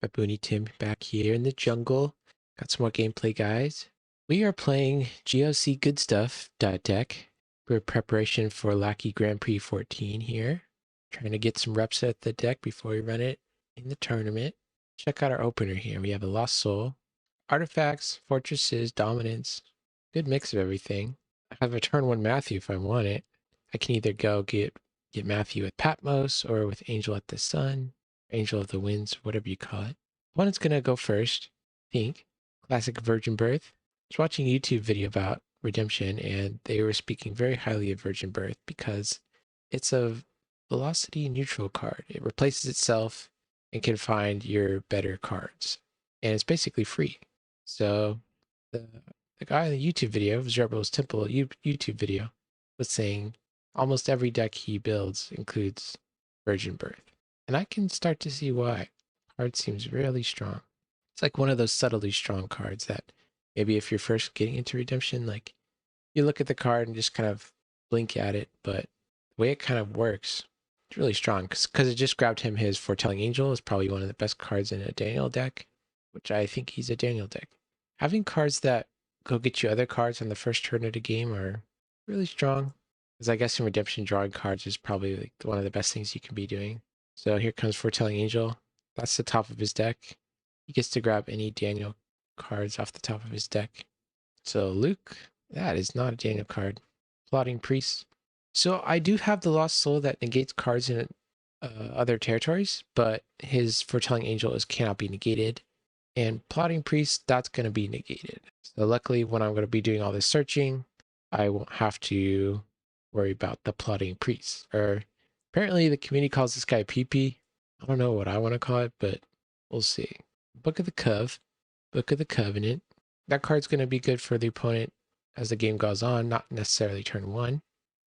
Baboony Tim back here in the jungle. Got some more gameplay, guys. We are playing GOC Goodstuff deck. We're in preparation for Lackey Grand Prix 14 here. Trying to get some reps at the deck before we run it in the tournament. Check out our opener here. We have a Lost Soul, Artifacts, Fortresses, Dominance. Good mix of everything. I have a turn 1 Matthew if I want it. I can either go get Matthew with Patmos or with Angel at the Sun, Angel of the Winds, whatever you call it. Opponent's gonna go first. Pink, classic Virgin Birth. I was watching a YouTube video about Redemption, and they were speaking very highly of Virgin Birth because it's a velocity neutral card. It replaces itself and can find your better cards, and it's basically free. So the guy in the YouTube video, Zerbo's Temple YouTube video, was saying almost every deck he builds includes Virgin Birth. And I can start to see why. Card seems really strong. It's like one of those subtly strong cards that maybe if you're first getting into Redemption, like you look at the card and just kind of blink at it, but the way it kind of works, it's really strong because it just grabbed him his Foretelling Angel is probably one of the best cards in a Daniel deck, which I think he's a Daniel deck. Having cards that go get you other cards on the first turn of the game are really strong. Because I guess in Redemption, drawing cards is probably like one of the best things you can be doing. So here comes Foretelling Angel. That's the top of his deck. He gets to grab any Daniel cards off the top of his deck. So Luke, that is not a Daniel card. Plotting Priest. So I do have the Lost Soul that negates cards in other territories, but his Foretelling Angel cannot be negated. And Plotting Priest, that's going to be negated. So luckily, when I'm going to be doing all this searching, I won't have to worry about the Plotting Priest. Or apparently the community calls this guy PP. I don't know what I want to call it, but we'll see. Book of the Cove, Book of the Covenant. That card's going to be good for the opponent as the game goes on, not necessarily turn 1.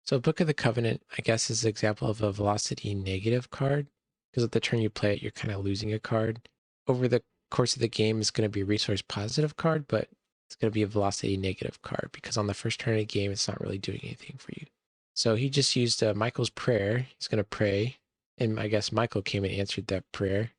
So Book of the Covenant, I guess, is an example of a velocity negative card, because at the turn you play it, you're kind of losing a card. Over the course of the game, it's going to be a resource positive card, but it's going to be a velocity negative card, because on the first turn of the game, it's not really doing anything for you. So he just used Michael's prayer. He's going to pray, and I guess Michael came and answered that prayer.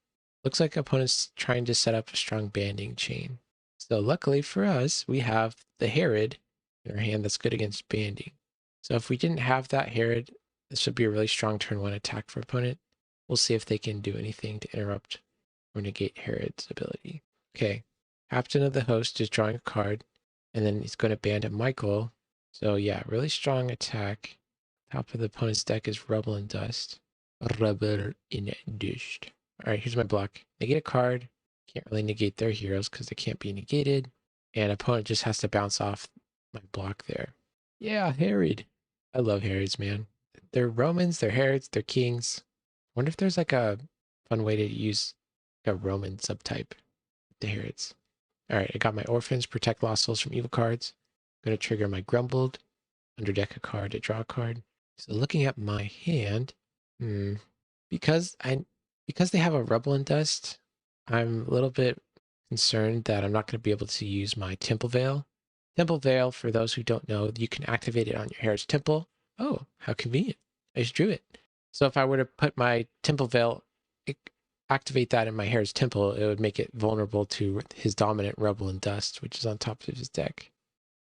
Looks like opponent's trying to set up a strong banding chain. So luckily for us, we have the Herod in our hand that's good against banding. So if we didn't have that Herod, this would be a really strong turn 1 attack for opponent. We'll see if they can do anything to interrupt or negate Herod's ability. Okay, Captain of the Host is drawing a card, and then he's going to band at Michael. So yeah, really strong attack. Top of the opponent's deck is Rubble and Dust. Rubble in Dust. Alright, here's my block. Negate a card. Can't really negate their heroes because they can't be negated. And opponent just has to bounce off my block there. Yeah, Herod. I love Herods, man. They're Romans, they're Herods, they're kings. Wonder if there's like a fun way to use a Roman subtype with the Herods. Alright, I got my Orphans, protect Lost Souls from evil cards. I'm going to trigger my Grumbled, underdeck a card to draw a card. So looking at my hand, because they have a Rubble and Dust, I'm a little bit concerned that I'm not going to be able to use my Temple Veil. Temple Veil, for those who don't know, you can activate it on your Herod's Temple. Oh, how convenient. I just drew it. So if I were to put my Temple Veil, activate that in my Herod's Temple, it would make it vulnerable to his dominant Rubble and Dust, which is on top of his deck.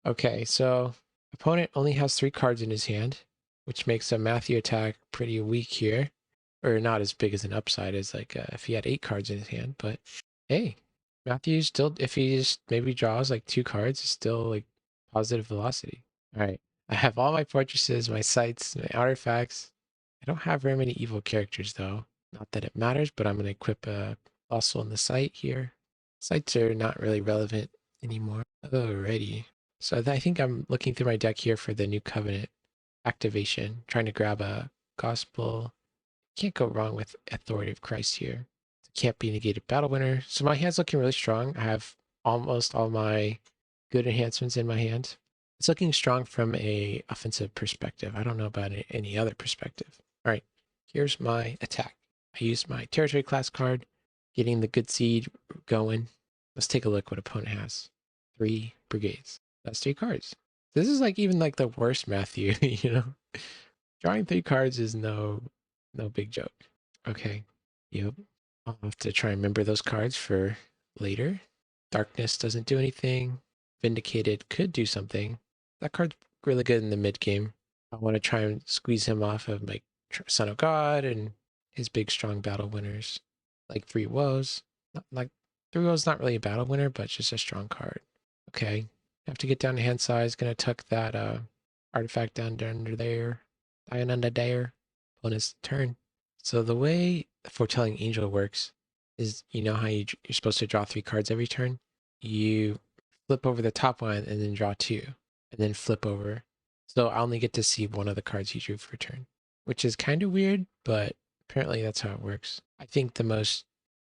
Okay, so opponent only has 3 cards in his hand, which makes a Matthew attack pretty weak here. Or not as big as an upside as like if he had 8 cards in his hand, but hey, Matthew still, if he just maybe draws like 2 cards, is still like positive velocity. All right, I have all my fortresses, my sites, my artifacts. I don't have very many evil characters though. Not that it matters, but I'm going to equip a Lost Soul in the site here. Sites are not really relevant anymore. Alrighty. So I think I'm looking through my deck here for the new Covenant activation, trying to grab a Gospel. Can't go wrong with Authority of Christ here. Can't be negated battle winner. So my hand's looking really strong. I have almost all my good enhancements in my hand. It's looking strong from a offensive perspective. I don't know about any other perspective. All right, here's my attack. I used my territory class card, getting the good seed going. Let's take a look what opponent has. 3 brigades. That's 3 cards. This is like even like the worst Matthew, you know? Drawing 3 cards is no big joke. Okay, yep. I'll have to try and remember those cards for later. Darkness doesn't do anything. Vindicated could do something. That card's really good in the mid game. I want to try and squeeze him off of like Son of God and his big strong battle winners, like 3 Woes. Not, like 3 Woes not really a battle winner, but just a strong card. Okay, have to get down to hand size. Gonna tuck that artifact down under there, down under there. Bonus turn. So the way Foretelling Angel works is, you know how you're supposed to draw 3 cards every turn? You flip over the top one and then draw 2, and then flip over. So I only get to see one of the cards you drew for turn, which is kind of weird, but apparently that's how it works. I think the most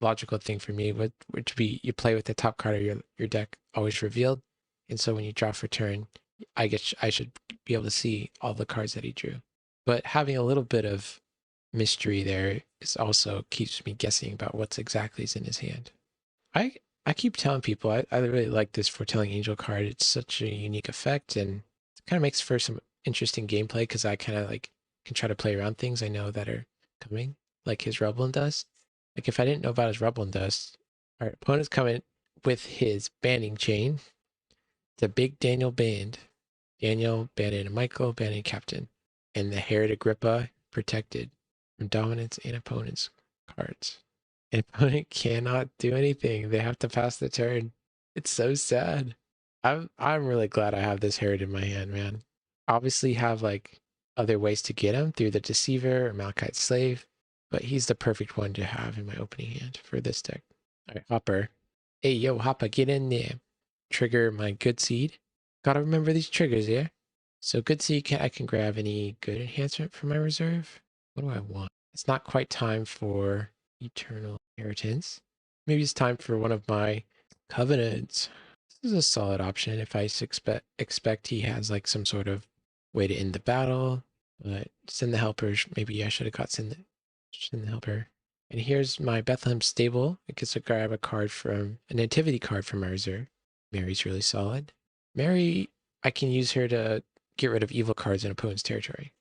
logical thing for me would be you play with the top card of your deck always revealed, and so when you draw for turn, I should be able to see all the cards that he drew. But having a little bit of mystery there is also keeps me guessing about what's exactly is in his hand. I keep telling people I really like this Foretelling Angel card. It's such a unique effect, and it kind of makes for some interesting gameplay because I kind of like can try to play around things I know that are coming, like his Rubble and Dust. Like if I didn't know about his Rubble and Dust, our opponent's coming with his banding chain. The big Daniel band. Daniel, Bandit and Michael, Bandit and Captain. And the Herod Agrippa protected from dominance and opponent's cards. An opponent cannot do anything. They have to pass the turn. It's so sad. I'm really glad I have this Herod in my hand, man. Obviously have like other ways to get him through the Deceiver or Amalekites Slave, but he's the perfect one to have in my opening hand for this deck. All right, Hopper. Hey, yo, Hopper, get in there. Trigger my Good Seed. Gotta remember these triggers here. So Good Seed, I can grab any good enhancement for my reserve. What do I want? It's not quite time for Eternal Inheritance. Maybe it's time for one of my Covenants. This is a solid option if I expect he has like some sort of way to end the battle. But Send the Helpers, maybe I should have got Send the Helper. And here's my Bethlehem Stable. I get to grab a card from, a nativity card from my reserve. Mary's really solid. Mary, I can use her to get rid of evil cards in opponent's territory.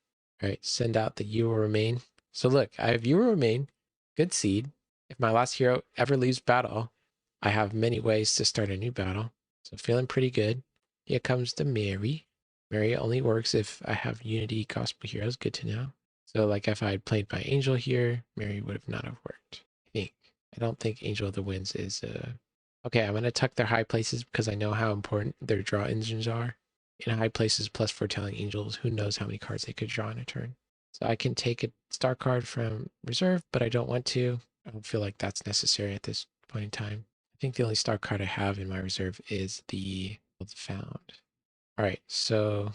All right, send out the You Will Remain. So look, I have You Will Remain, Good Seed. If my last hero ever leaves battle, I have many ways to start a new battle. So feeling pretty good. Here comes the Mary. Mary only works if I have Unity Gospel Heroes. Good to know. So like if I had played my Angel here, Mary would have not have worked. I don't think Angel of the Winds is okay, I'm going to tuck their high places because I know how important their draw engines are. In high places plus Foretelling Angels, who knows how many cards they could draw in a turn. So I can take a star card from reserve, but I don't want to. I don't feel like that's necessary at this point in time. I think the only star card I have in my reserve is the Found. All right, so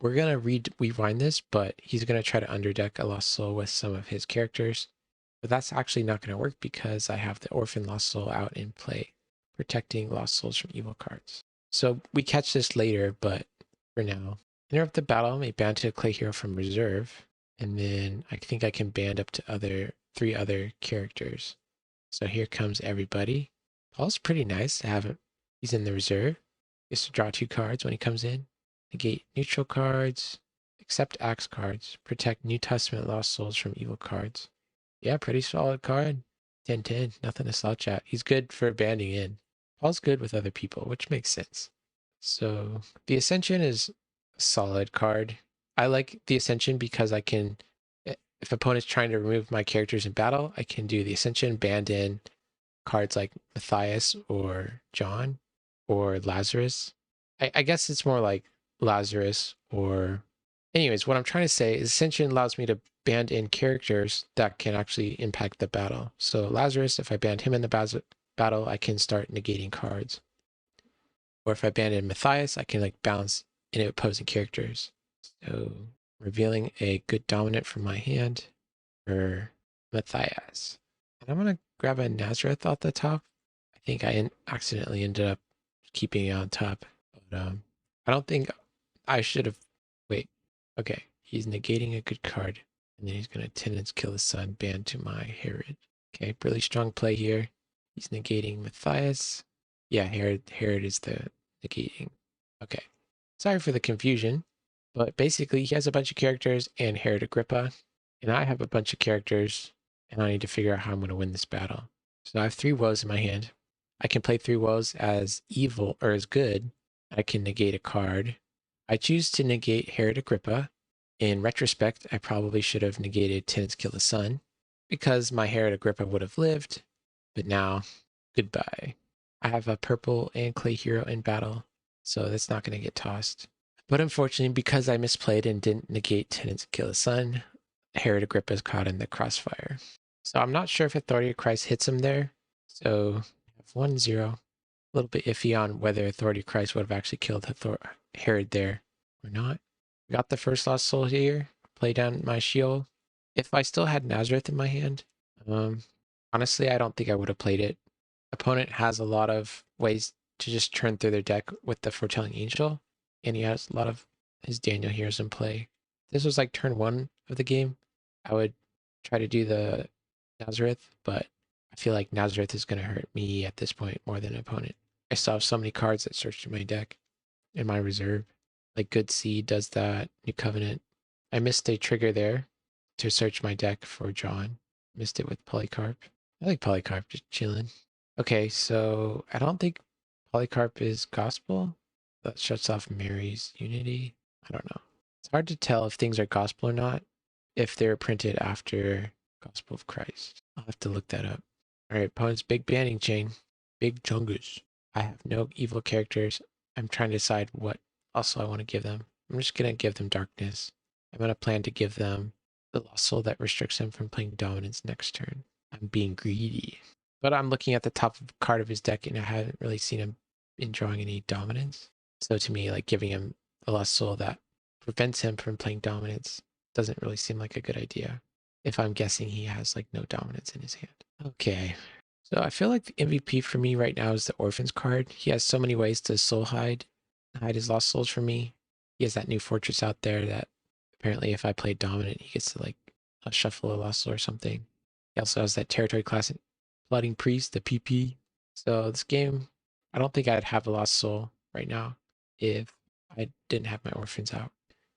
we're going to rewind this, but he's going to try to underdeck a Lost Soul with some of his characters. But that's actually not going to work because I have the Orphan Lost Soul out in play, protecting Lost Souls from evil cards. So we catch this later, but for now, interrupt the battle, may ban to a clay hero from reserve, and then I think I can ban up to 3 other characters. So here comes everybody. Paul's pretty nice to have him. He's in the reserve. He gets to draw 2 cards when he comes in. Negate neutral cards, accept axe cards, protect New Testament Lost Souls from evil cards. Yeah, pretty solid card. 10-10, nothing to slouch at. He's good for banding in. Paul's good with other people, which makes sense. So the Ascension is a solid card. I like the Ascension because I can, if opponent's trying to remove my characters in battle, I can do the Ascension, band in cards like Matthias or John or Lazarus. I guess it's more like Lazarus or... Anyways, what I'm trying to say is Ascension allows me to band in characters that can actually impact the battle. So Lazarus, if I band him in the battle, I can start negating cards. Or if I ban in Matthias, I can like bounce into opposing characters. So revealing a good dominant from my hand for Matthias. And I'm going to grab a Nazareth off the top. I think I accidentally ended up keeping it on top. But I don't think I should have... Wait. Okay. He's negating a good card. And then he's going to Tenants Kill his son, banned to my Herod. Okay, really strong play here. He's negating Matthias. Yeah, Herod is the negating. Okay. Sorry for the confusion, but basically he has a bunch of characters and Herod Agrippa, and I have a bunch of characters, and I need to figure out how I'm going to win this battle. So I have 3 Woes in my hand. I can play 3 Woes as evil or as good. I can negate a card. I choose to negate Herod Agrippa. In retrospect, I probably should have negated Tenants Kill the Sun because my Herod Agrippa would have lived, but now, goodbye. I have a purple and clay hero in battle, so that's not going to get tossed. But unfortunately, because I misplayed and didn't negate Tenants Kill the Sun, Herod Agrippa is caught in the crossfire. So I'm not sure if Authority of Christ hits him there. So I have 1-0. A little bit iffy on whether Authority of Christ would have actually killed Herod there or not. Got the first Lost Soul here. Play down my Sheol. If I still had Nazareth in my hand, honestly, I don't think I would have played it. Opponent has a lot of ways to just churn through their deck with the Foretelling Angel, and he has a lot of his Daniel heroes in play. This was like turn 1 of the game. I would try to do the Nazareth, but I feel like Nazareth is going to hurt me at this point more than an opponent. I still have so many cards that search through my deck in my reserve. Like Good Seed does that, New Covenant. I missed a trigger there to search my deck for John. Missed it with Polycarp. I like Polycarp, just chilling. Okay, so I don't think Polycarp is gospel. That shuts off Mary's unity. I don't know. It's hard to tell if things are gospel or not if they're printed after Gospel of Christ. I'll have to look that up. All right, opponent's big banning chain. Big chungus. I have no evil characters. I'm trying to decide what also I want to give them. I'm just going to give them darkness. I'm going to plan to give them the Lost Soul that restricts them from playing dominance next turn. I'm being greedy. But I'm looking at the top card of his deck and I haven't really seen him in drawing any dominance. So to me, like giving him a Lost Soul that prevents him from playing dominance doesn't really seem like a good idea. If I'm guessing he has like no dominance in his hand. Okay. So I feel like the MVP for me right now is the Orphans card. He has so many ways to soul hide his Lost Souls for me. He has that new fortress out there that apparently if I play dominant, he gets to like shuffle a Lost Soul or something. He also has that territory class Flooding Priest, the PP. So this game, I don't think I'd have a Lost Soul right now if I didn't have my Orphans out.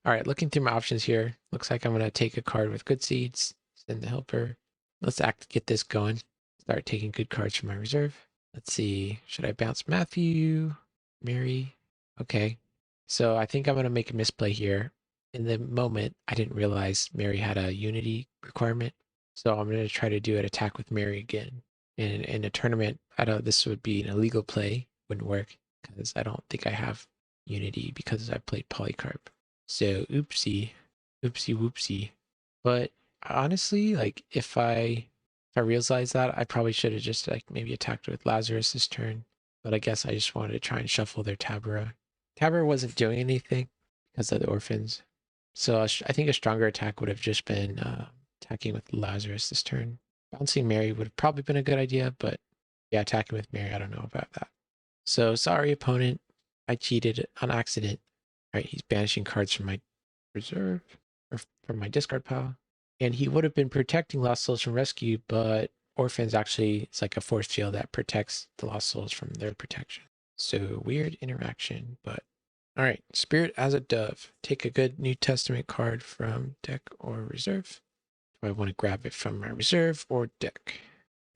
All right, looking through my options here, looks like I'm going to take a card with Good Seeds, send the Helper. Let's get this going. Start taking good cards from my reserve. Let's see, should I bounce Matthew, Mary? Okay, so I think I'm going to make a misplay here. In the moment, I didn't realize Mary had a unity requirement, so I'm going to try to do an attack with Mary again. In a tournament, I know this would be an illegal play, wouldn't work, because I don't think I have unity because I played Polycarp. So oopsie whoopsie. But honestly, like if I realized that, I probably should have just like maybe attacked with Lazarus this turn. But I guess I just wanted to try and shuffle their Tabara. Tabara wasn't doing anything because of the Orphans. So I think a stronger attack would have just been attacking with Lazarus this turn. Bouncing Mary would have probably been a good idea, but yeah, attacking with Mary, I don't know about that. So sorry, opponent. I cheated on accident. All right, he's banishing cards from my reserve, or from my discard pile. And he would have been protecting Lost Souls from rescue, but Orphans actually, it's like a force field that protects the Lost Souls from their protection. So weird interaction, but all right. Spirit as a Dove. Take a good New Testament card from deck or reserve. Do I want to grab it from my reserve or deck?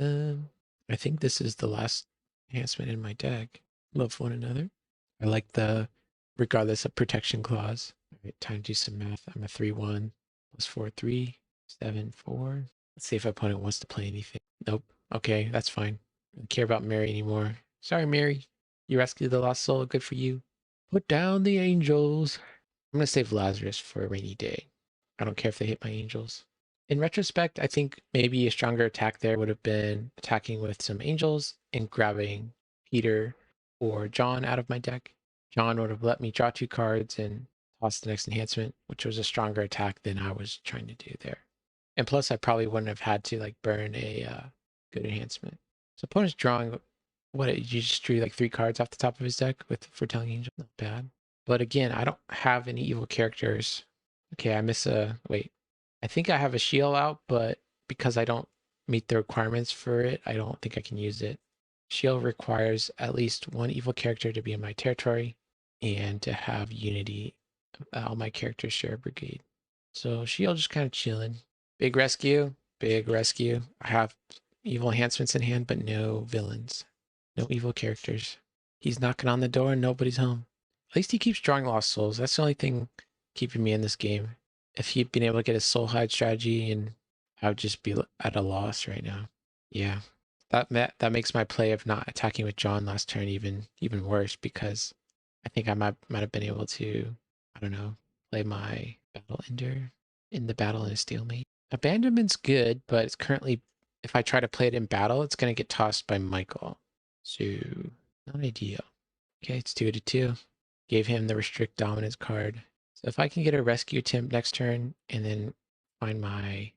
I think this is the last enhancement in my deck. Love one another. I like the regardless of protection clause. All right, time to do some math. I'm a 3-1 plus 4, 3, 7, 4. Let's see if opponent wants to play anything. Nope. Okay, that's fine. I don't care about Mary anymore. Sorry, Mary. You rescued the lost soul. Good for you. Put down the angels. I'm going to save Lazarus for a rainy day. I don't care if they hit my angels. In retrospect, I think maybe a stronger attack there would have been attacking with some angels and grabbing Peter or John out of my deck. John would have let me draw 2 cards and toss the next enhancement, which was a stronger attack than I was trying to do there. And plus, I probably wouldn't have had to like burn a good enhancement. So opponent's drawing, what, you just drew like 3 cards off the top of his deck with Foretelling Angel? Not bad. But again, I don't have any evil characters. Okay, I miss a, wait. I think I have a Sheol out, but because I don't meet the requirements for it, I don't think I can use it. Sheol requires at least 1 evil character to be in my territory and to have unity. All my characters share a brigade. So Sheol just kind of chilling. Big rescue, big rescue. I have evil enhancements in hand, but no villains. No evil characters. He's knocking on the door and nobody's home. At least he keeps drawing lost souls. That's the only thing keeping me in this game. If he'd been able to get a soul hide strategy, and I would just be at a loss right now. Yeah. That makes my play of not attacking with John last turn even worse, because I think I might have been able to, I don't know, play my battle ender in the battle in a stalemate. Abandonment's good, but it's currently, if I try to play it in battle, it's going to get tossed by Michael. So, not ideal. Okay, it's 2-2. Gave him the restrict dominance card. So if I can get a rescue attempt next turn and then find my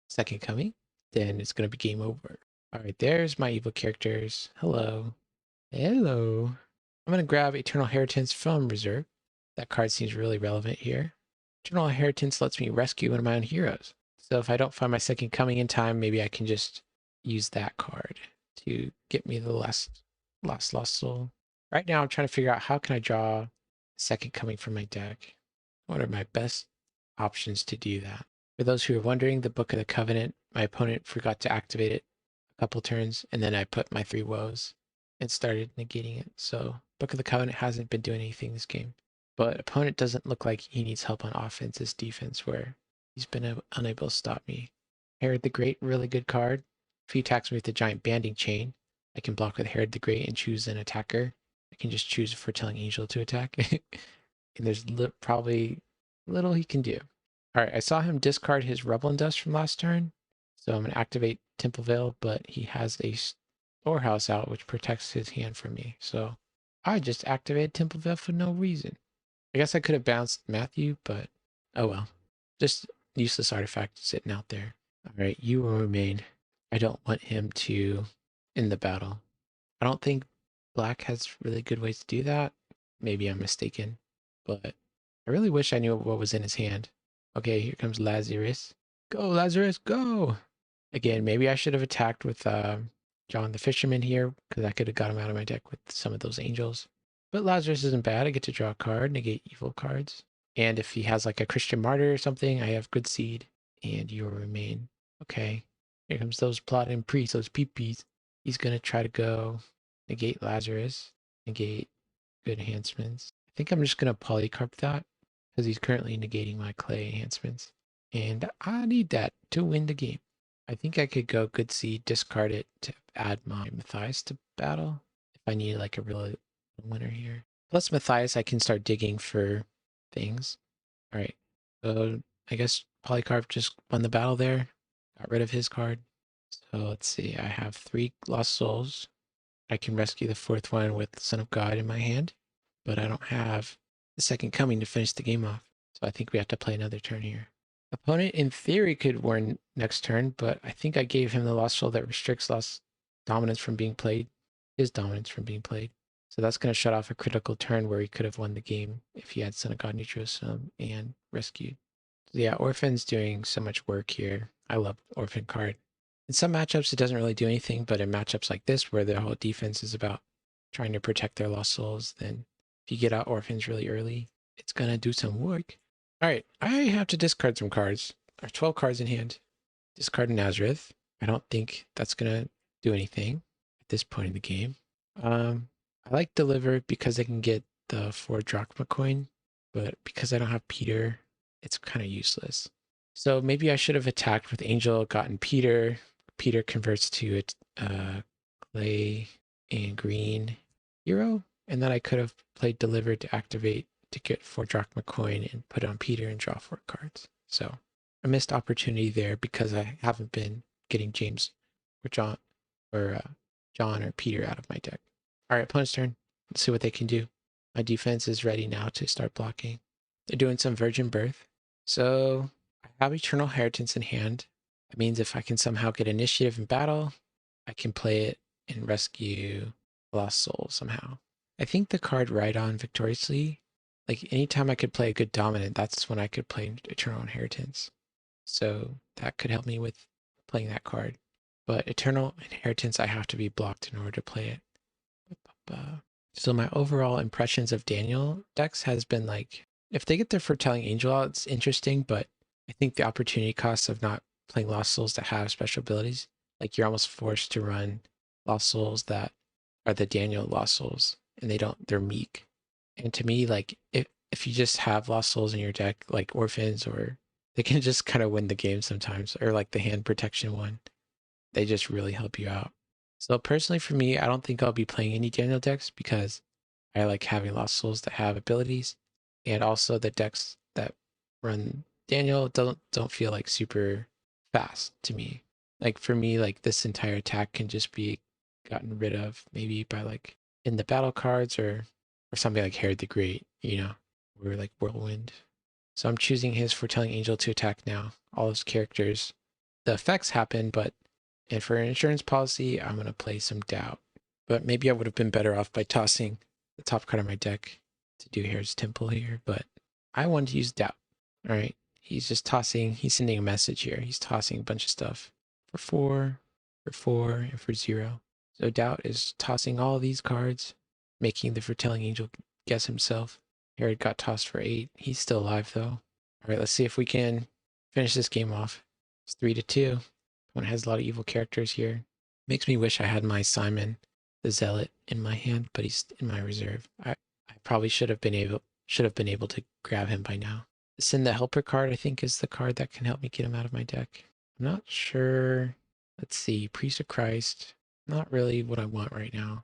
second coming, then it's going to be game over. All right, there's my evil characters. Hello. Hello. I'm going to grab Eternal Inheritance from Reserve. That card seems really relevant here. Eternal Inheritance lets me rescue one of my own heroes. So if I don't find my second coming in time, maybe I can just use that card to get me the last lost soul. Right now, I'm trying to figure out how can I draw second coming from my deck. What are my best options to do that? For those who are wondering, the Book of the Covenant, my opponent forgot to activate it a couple turns, and then I put my 3 Woes and started negating it. So Book of the Covenant hasn't been doing anything this game. But opponent doesn't look like he needs help on offense as defense, where he's been unable to stop me. Herod the Great, really good card. If he attacks me with the giant banding chain, I can block with Herod the Great and choose an attacker. I can just choose a foretelling angel to attack. And there's probably little he can do. All right, I saw him discard his Rebel and Dust from last turn. So I'm going to activate Temple Veil, but he has a storehouse out, which protects his hand from me. So I just activated Temple Veil for no reason. I guess I could have bounced Matthew, but oh well. Just useless artifact sitting out there. All right, you will remain. I don't want him to end the battle. I don't think Black has really good ways to do that. Maybe I'm mistaken, but I really wish I knew what was in his hand. Okay, here comes Lazarus. Go, Lazarus, go! Again, maybe I should have attacked with John the Fisherman here, because I could have got him out of my deck with some of those angels. But Lazarus isn't bad. I get to draw a card, negate evil cards. And if he has like a Christian martyr or something, I have good seed. And you will remain. Okay. Here comes those plotting priests, those peepees. He's going to try to go negate Lazarus, negate good enhancements. I think I'm just going to Polycarp that, because he's currently negating my clay enhancements. And I need that to win the game. I think I could go good seed, discard it to add my Matthias to battle if I need like a really winner here. Plus Matthias, I can start digging for things. All right, so I guess Polycarp just won the battle there. Got rid of his card. So let's see, I have 3 lost souls. I can rescue the 4th one with Son of God in my hand, but I don't have the second coming to finish the game off. So I think we have to play another turn here. Opponent in theory could win next turn, but I think I gave him the lost soul that restricts lost dominance from being played, his dominance from being played. So that's going to shut off a critical turn where he could have won the game if he had Son of God Neutrosum and rescued. So yeah, Orphan's doing so much work here. I love Orphan card. In some matchups, it doesn't really do anything, but in matchups like this, where their whole defense is about trying to protect their lost souls, then if you get out Orphans really early, it's going to do some work. All right, I have to discard some cards. I have 12 cards in hand. Discard Nazareth. I don't think that's going to do anything at this point in the game. I like Deliver because I can get the 4 drachma coin, but because I don't have Peter, it's kind of useless. So maybe I should have attacked with Angel, gotten Peter. Peter converts to a clay and green hero, and then I could have played Deliver to activate to get 4 drachma coin and put it on Peter and draw 4 cards. So a missed opportunity there because I haven't been getting James or John or Peter out of my deck. All right, opponent's turn. Let's see what they can do. My defense is ready now to start blocking. They're doing some Virgin Birth. So I have Eternal Inheritance in hand. That means if I can somehow get initiative in battle, I can play it and rescue Lost Soul somehow. I think the card Ride On Victoriously, like anytime I could play a good dominant, that's when I could play Eternal Inheritance. So that could help me with playing that card. But Eternal Inheritance, I have to be blocked in order to play it. So my overall impressions of Daniel decks has been like, if they get their Foretelling Angel out, it's interesting, but I think the opportunity cost of not playing Lost Souls that have special abilities like you're almost forced to run Lost Souls that are the Daniel Lost Souls, and they're meek. And to me, like if you just have Lost Souls in your deck, like Orphans, or they can just kind of win the game sometimes, or like the hand protection one, they just really help you out. So personally for me, I don't think I'll be playing any Daniel decks because I like having Lost Souls that have abilities, and also the decks that run Daniel don't feel like super fast to me. Like for me, like this entire attack can just be gotten rid of maybe by like in the battle cards or something like Herod the Great, you know, or like Whirlwind. So I'm choosing his Foretelling Angel to attack now. All his characters, the effects happen, but and for an insurance policy, I'm gonna play some Doubt. But maybe I would have been better off by tossing the top card of my deck to do Herod's Temple here, but I wanted to use Doubt. All right, he's just tossing, he's sending a message here. He's tossing a bunch of stuff for 4, and for 0. So Doubt is tossing all of these cards, making the Foretelling Angel guess himself. Herod got tossed for 8. He's still alive though. All right, let's see if we can finish this game off. It's 3-2. One has a lot of evil characters here. Makes me wish I had my Simon the Zealot in my hand, but he's in my reserve. I probably should have been able to grab him by now. Send the Helper card, I think, is the card that can help me get him out of my deck. I'm not sure. Let's see. Priest of Christ. Not really what I want right now.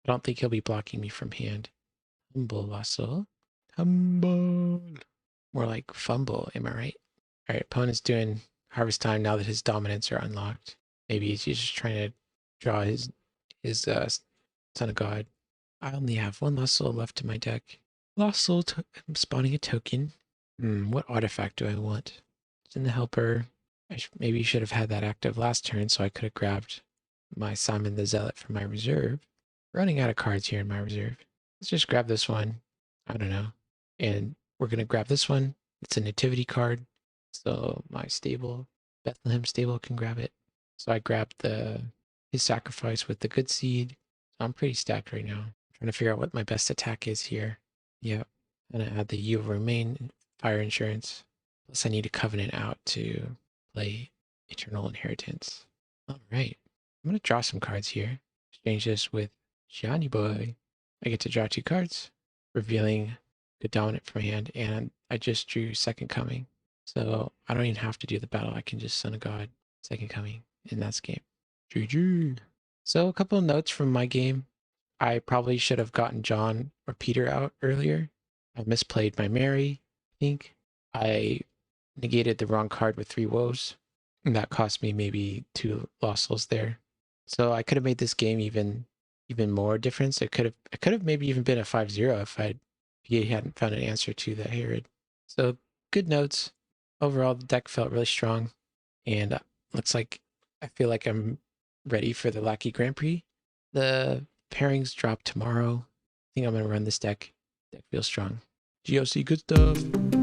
I don't think he'll be blocking me from hand. Humble Vassal. Humble. More like fumble, am I right? All right, opponent's doing Harvest Time now that his dominants are unlocked. Maybe he's just trying to draw his Son of God. I only have 1 Lost Soul left in my deck. Lost Soul, I'm spawning a token. What artifact do I want? It's in the Helper. Maybe should have had that active last turn so I could have grabbed my Simon the Zealot from my reserve. Running out of cards here in my reserve. Let's just grab this one. I don't know. And we're going to grab this one. It's a nativity card. So my stable, Bethlehem Stable, can grab it. So I grabbed his sacrifice with the good seed. So I'm pretty stacked right now. I'm trying to figure out what my best attack is here. Yep. And I add the You Will Remain fire insurance. Plus I need a covenant out to play Eternal Inheritance. All right. I'm going to draw some cards here. Exchange this with Johnny Boy. I get to draw 2 cards, revealing the dominant from my hand, and I just drew Second Coming. So I don't even have to do the battle. I can just Son of God, Second Coming, and that's game. GG. So a couple of notes from my game. I probably should have gotten John or Peter out earlier. I misplayed my Mary, I think. I negated the wrong card with 3 Woes, and that cost me maybe 2 Lost Souls there. So I could have made this game even more difference. It could have maybe even been a 5-0 if he hadn't found an answer to the Herod. So good notes. Overall, the deck felt really strong, and looks like I feel like I'm ready for the Lackey Grand Prix. The pairings drop tomorrow. I think I'm going to run this deck. Deck feels strong. GOC Goodstuff.